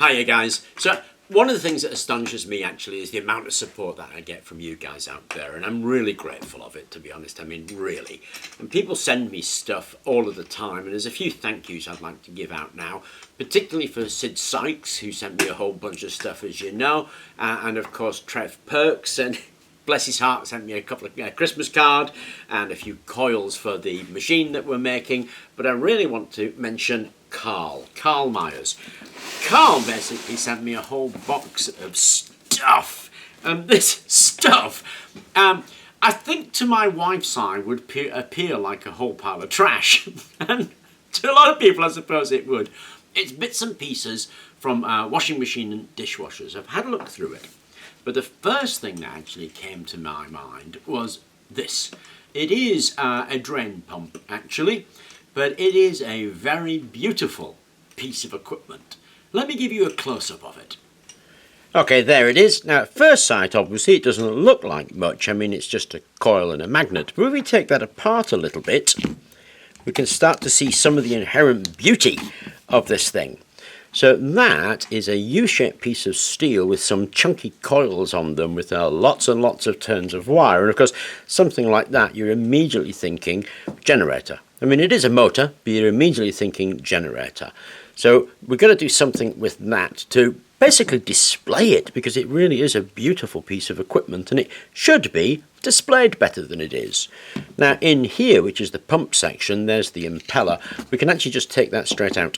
Hiya guys. So one of the things that astonishes me actually is the amount of support that I get from you guys out there, and I'm really grateful of it, to be honest. I mean, really. And people send me stuff all of the time, and there's a few thank yous I'd like to give out now, particularly for Sid Sykes, who sent me a whole bunch of stuff, as you know, and of course Trev Perks, and bless his heart, sent me a couple of Christmas card and a few coils for the machine that we're making. But I really want to mention Carl Myers. Carl basically sent me a whole box of stuff. This stuff, I think to my wife's eye would appear like a whole pile of trash. And to a lot of people, I suppose it would. It's bits and pieces from washing machine and dishwashers. I've had a look through it. But the first thing that actually came to my mind was this. It is a drain pump, actually, but it is a very beautiful piece of equipment. Let me give you a close-up of it. Okay, there it is. Now, at first sight, obviously, it doesn't look like much. I mean, it's just a coil and a magnet. But if we take that apart a little bit, we can start to see some of the inherent beauty of this thing. So that is a U-shaped piece of steel with some chunky coils on them with lots and lots of turns of wire. And of course, something like that, you're immediately thinking generator. I mean, it is a motor, but you're immediately thinking generator. So we're going to do something with that to basically display it, because it really is a beautiful piece of equipment and it should be displayed better than it is. Now in here, which is the pump section, there's the impeller. We can actually just take that straight out.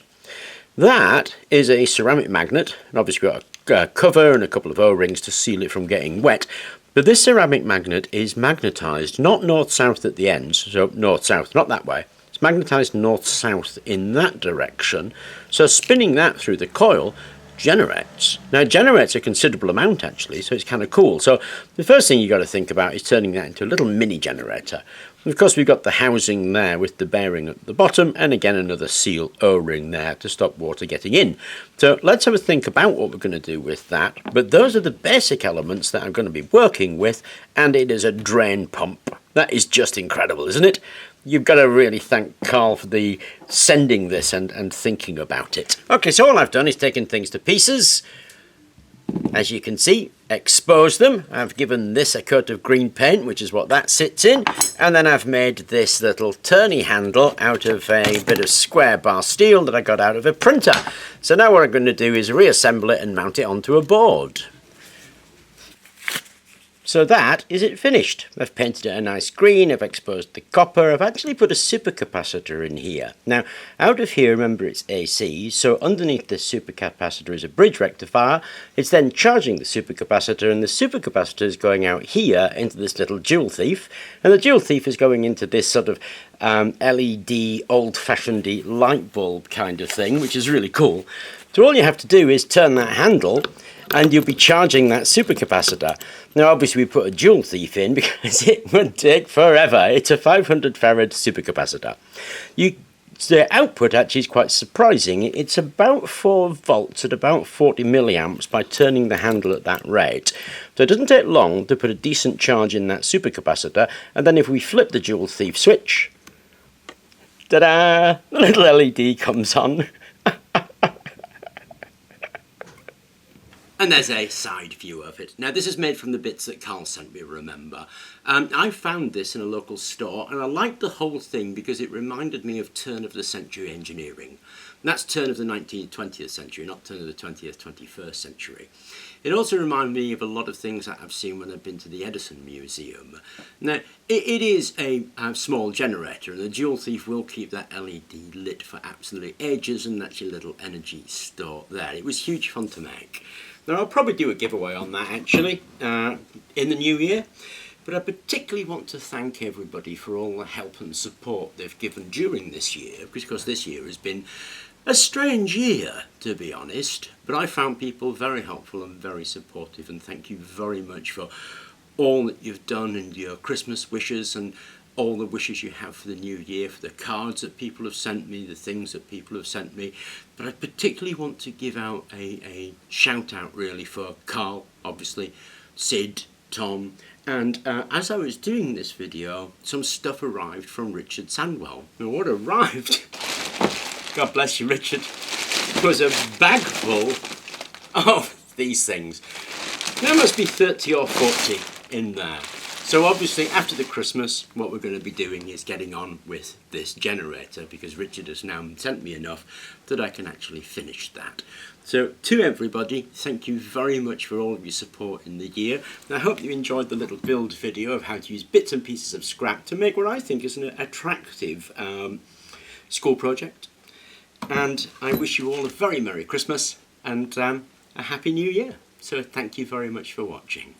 That is a ceramic magnet, and obviously we've got a cover and a couple of O-rings to seal it from getting wet. But this ceramic magnet is magnetised, not north-south at the ends, so north-south, not that way. It's magnetised north-south in that direction, so spinning that through the coil generates. Now it generates a considerable amount actually, so it's kind of cool. So the first thing you've got to think about is turning that into a little mini generator. And of course we've got the housing there with the bearing at the bottom, and again another seal O-ring there to stop water getting in. So let's have a think about what we're going to do with that. But those are the basic elements that I'm going to be working with, and it is a drain pump. That is just incredible, isn't it? You've got to really thank Carl for the sending this and thinking about it. Okay, so all I've done is taken things to pieces. As you can see, expose them. I've given this a coat of green paint, which is what that sits in. And then I've made this little turny handle out of a bit of square bar steel that I got out of a printer. So now what I'm going to do is reassemble it and mount it onto a board. So that is it finished. I've painted it a nice green, I've exposed the copper, I've actually put a supercapacitor in here. Now, out of here, remember it's AC, so underneath this supercapacitor is a bridge rectifier. It's then charging the supercapacitor, and the supercapacitor is going out here into this little Joule Thief, and the Joule Thief is going into this sort of LED, old-fashioned light bulb kind of thing, which is really cool. So all you have to do is turn that handle, and you'll be charging that supercapacitor. Now obviously we put a Joule Thief in because it would take forever. It's a 500 farad supercapacitor. The output actually is quite surprising. It's about 4 volts at about 40 milliamps by turning the handle at that rate. So it doesn't take long to put a decent charge in that supercapacitor, and then if we flip the Joule Thief switch, ta-da! The little LED comes on. And there's a side view of it. Now this is made from the bits that Carl sent me, remember. I found this in a local store, and I liked the whole thing because it reminded me of turn of the century engineering. And that's turn of the 19th, 20th century, not turn of the 20th, 21st century. It also reminded me of a lot of things that I've seen when I've been to the Edison Museum. Now, it is a small generator, and the Joule Thief will keep that LED lit for absolutely ages, and that's your little energy store there. It was huge fun to make. Now I'll probably do a giveaway on that actually in the new year, but I particularly want to thank everybody for all the help and support they've given during this year, because this year has been a strange year, to be honest, but I found people very helpful and very supportive, and thank you very much for all that you've done and your Christmas wishes and all the wishes you have for the new year, for the cards that people have sent me, the things that people have sent me. But I particularly want to give out a shout out really for Carl, obviously, Sid, Tom, and as I was doing this video, some stuff arrived from Richard Sandwell. Now what arrived, God bless you Richard, was a bag full of these things. There must be 30 or 40 in there. So obviously after the Christmas, what we're going to be doing is getting on with this generator, because Richard has now sent me enough that I can actually finish that. So to everybody, thank you very much for all of your support in the year. And I hope you enjoyed the little build video of how to use bits and pieces of scrap to make what I think is an attractive school project. And I wish you all a very Merry Christmas and a Happy New Year. So thank you very much for watching.